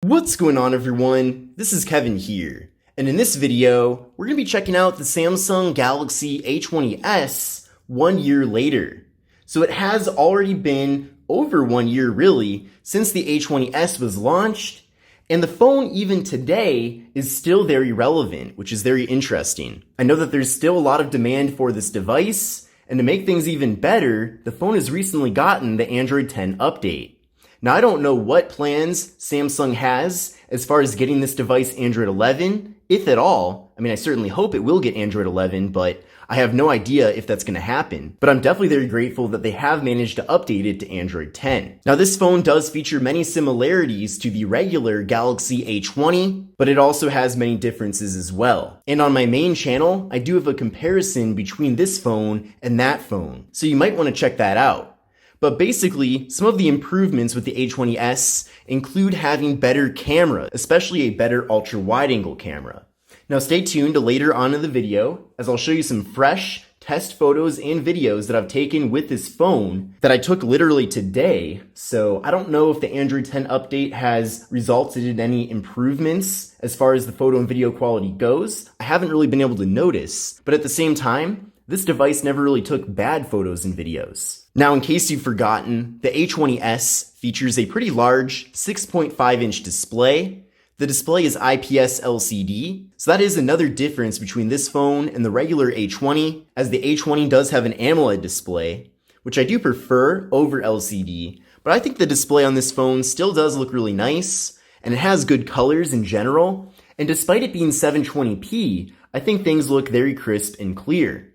What's going on, everyone? This is Kevin here, and in this video, we're going to be checking out the Samsung Galaxy A20s 1 year later. So it has already been over 1 year really since the A20s was launched, and the phone even today is still very relevant, which is very interesting. I know that there's still a lot of demand for this device, and to make things even better, the phone has recently gotten the Android 10 update. Now, I don't know what plans Samsung has as far as getting this device Android 11, if at all. I mean, I certainly hope it will get Android 11, but I have no idea if that's going to happen. But I'm definitely very grateful that they have managed to update it to Android 10. Now, this phone does feature many similarities to the regular Galaxy A20, but it also has many differences as well. And on my main channel, I do have a comparison between this phone and that phone, so you might want to check that out. But basically, some of the improvements with the A20s include having better camera, especially a better ultra-wide angle camera. Now stay tuned to later on in the video, as I'll show you some fresh test photos and videos that I've taken with this phone that I took literally today. So I don't know if the Android 10 update has resulted in any improvements as far as the photo and video quality goes. I haven't really been able to notice, but at the same time, this device never really took bad photos and videos. Now, in case you've forgotten, the A20s features a pretty large 6.5-inch display. The display is IPS LCD, so that is another difference between this phone and the regular A20, as the A20 does have an AMOLED display, which I do prefer over LCD, but I think the display on this phone still does look really nice, and it has good colors in general, and despite it being 720p, I think things look very crisp and clear.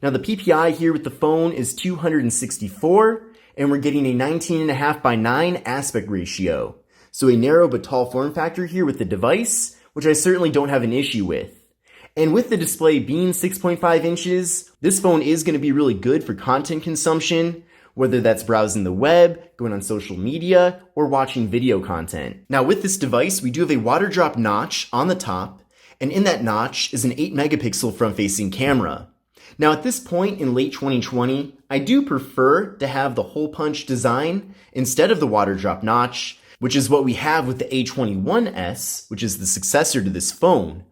Now the PPI here with the phone is 264, and we're getting a 19.5:9 aspect ratio. So a narrow but tall form factor here with the device, which I certainly don't have an issue with. And with the display being 6.5 inches, this phone is going to be really good for content consumption, whether that's browsing the web, going on social media, or watching video content. Now with this device, we do have a water drop notch on the top, and in that notch is an 8 megapixel front-facing camera. Now at this point in late 2020, I do prefer to have the hole punch design instead of the water drop notch, which is what we have with the A21s, which is the successor to this phone.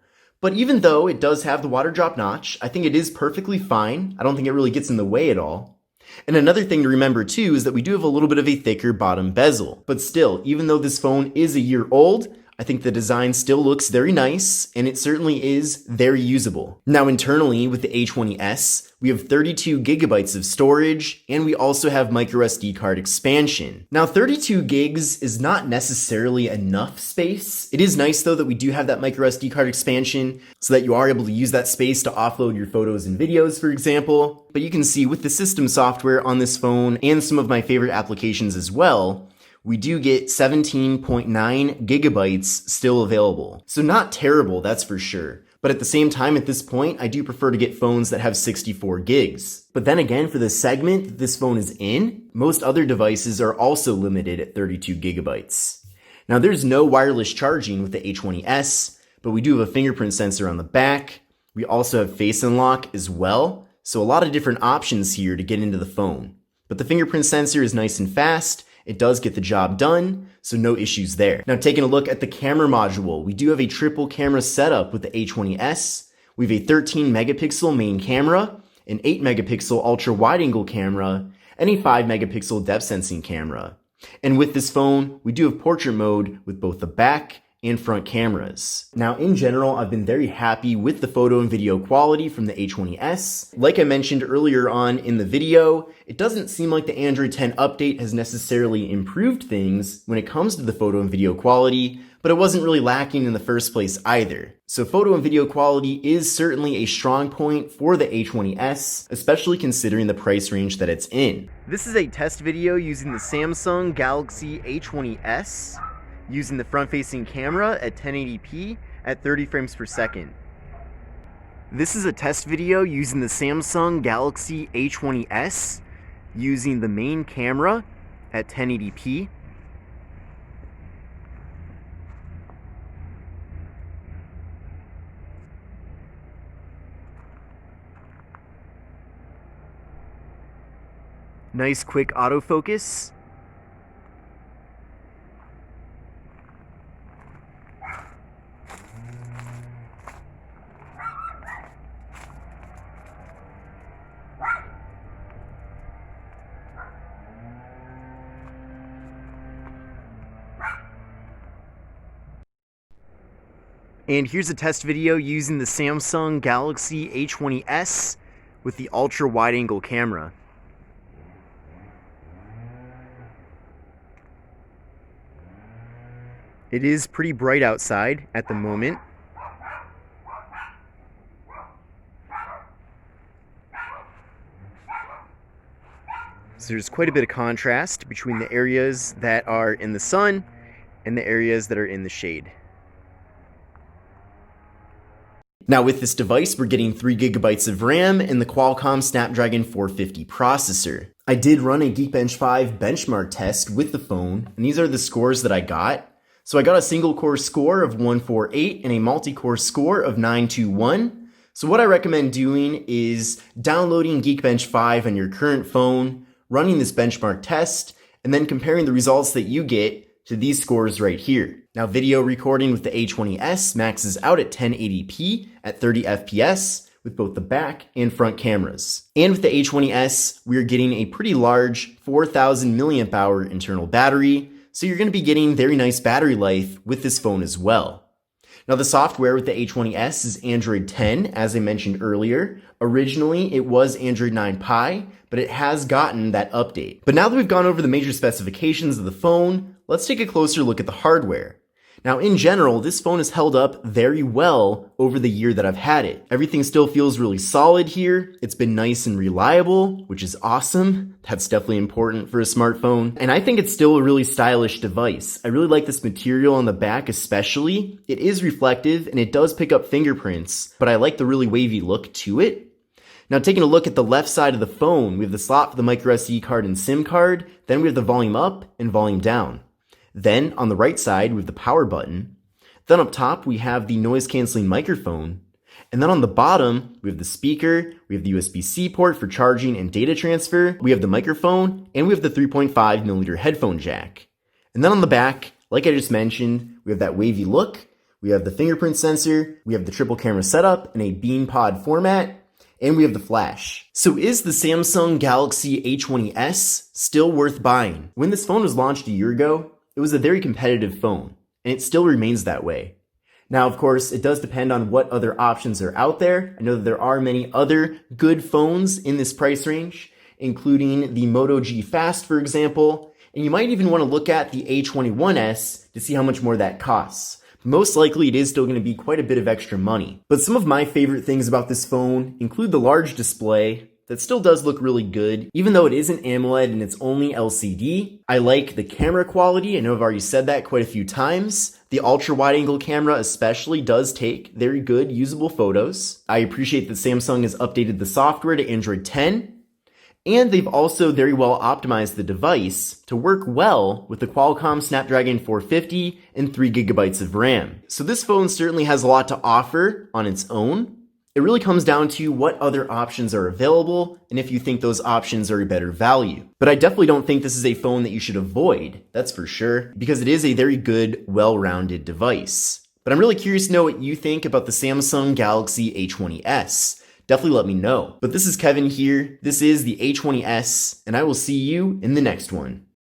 But even though it does have the water drop notch, I think it is perfectly fine. I don't think it really gets in the way at all. And another thing to remember too is that we do have a little bit of a thicker bottom bezel. But still, even though this phone is a year old, I think the design still looks very nice, and it certainly is very usable. Now internally with the A20s, we have 32 gigabytes of storage, and we also have microSD card expansion. Now 32 gigs is not necessarily enough space. It is nice though that we do have that microSD card expansion so that you are able to use that space to offload your photos and videos, for example. But you can see with the system software on this phone and some of my favorite applications as well, we do get 17.9 gigabytes still available. So not terrible, that's for sure. But at the same time, at this point, I do prefer to get phones that have 64 gigs. But then again, for the segment that this phone is in, most other devices are also limited at 32 gigabytes. Now there's no wireless charging with the A20s, but we do have a fingerprint sensor on the back. We also have face unlock as well. So a lot of different options here to get into the phone. But the fingerprint sensor is nice and fast. It does get the job done, so no issues there. Now taking a look at the camera module, we do have a triple camera setup with the A20s. We have a 13 megapixel main camera, an 8 megapixel ultra wide angle camera, and a 5 megapixel depth sensing camera. And with this phone, we do have portrait mode with both the back and front cameras. Now in general, I've been very happy with the photo and video quality from the A20s. Like I mentioned earlier on in the video, it doesn't seem like the Android 10 update has necessarily improved things when it comes to the photo and video quality, but it wasn't really lacking in the first place either. So photo and video quality is certainly a strong point for the A20s, especially considering the price range that it's in. This is a test video using the Samsung Galaxy A20s. Using the front-facing camera at 1080p at 30 frames per second. This is a test video using the Samsung Galaxy A20s using the main camera at 1080p. Nice quick autofocus. And here's a test video using the Samsung Galaxy A20s with the ultra wide angle camera. It is pretty bright outside at the moment. So there's quite a bit of contrast between the areas that are in the sun and the areas that are in the shade. Now with this device, we're getting 3 GB of RAM and the Qualcomm Snapdragon 450 processor. I did run a Geekbench 5 benchmark test with the phone, and these are the scores that I got. So I got a single core score of 148 and a multi-core score of 921. So what I recommend doing is downloading Geekbench 5 on your current phone, running this benchmark test, and then comparing the results that you get to these scores right here. Now video recording with the A20s maxes out at 1080p at 30 FPS with both the back and front cameras. And with the A20s, we're getting a pretty large 4000 milliamp hour internal battery, so you're going to be getting very nice battery life with this phone as well. Now the software with the A20s is Android 10, as I mentioned earlier. Originally it was Android 9 Pie, but it has gotten that update. But now that we've gone over the major specifications of the phone, let's take a closer look at the hardware. Now in general, this phone has held up very well over the year that I've had it. Everything still feels really solid here. It's been nice and reliable, which is awesome. That's definitely important for a smartphone. And I think it's still a really stylish device. I really like this material on the back especially. It is reflective and it does pick up fingerprints, but I like the really wavy look to it. Now taking a look at the left side of the phone, we have the slot for the microSD card and SIM card, then we have the volume up and volume down. Then on the right side, we have the power button. Then up top, we have the noise canceling microphone. And then on the bottom, we have the speaker, we have the USB-C port for charging and data transfer, we have the microphone, and we have the 3.5mm headphone jack. And then on the back, like I just mentioned, we have that wavy look, we have the fingerprint sensor, we have the triple camera setup in a beam pod format, and we have the flash. So is the Samsung Galaxy A20s still worth buying? When this phone was launched a year ago, it was a very competitive phone, and it still remains that way. Now, of course, it does depend on what other options are out there. I know that there are many other good phones in this price range, including the Moto G Fast, for example, and you might even want to look at the A21s to see how much more that costs. Most likely, it is still going to be quite a bit of extra money. But some of my favorite things about this phone include the large display, that still does look really good, even though it isn't AMOLED and it's only LCD. I like the camera quality. I know I've already said that quite a few times. The ultra wide angle camera especially does take very good usable photos. I appreciate that Samsung has updated the software to Android 10. And they've also very well optimized the device to work well with the Qualcomm Snapdragon 450 and 3 GB of RAM. So this phone certainly has a lot to offer on its own. It really comes down to what other options are available and if you think those options are a better value. But I definitely don't think this is a phone that you should avoid, that's for sure, because it is a very good, well-rounded device. But I'm really curious to know what you think about the Samsung Galaxy A20s. Definitely let me know. But this is Kevin here, this is the A20s, and I will see you in the next one.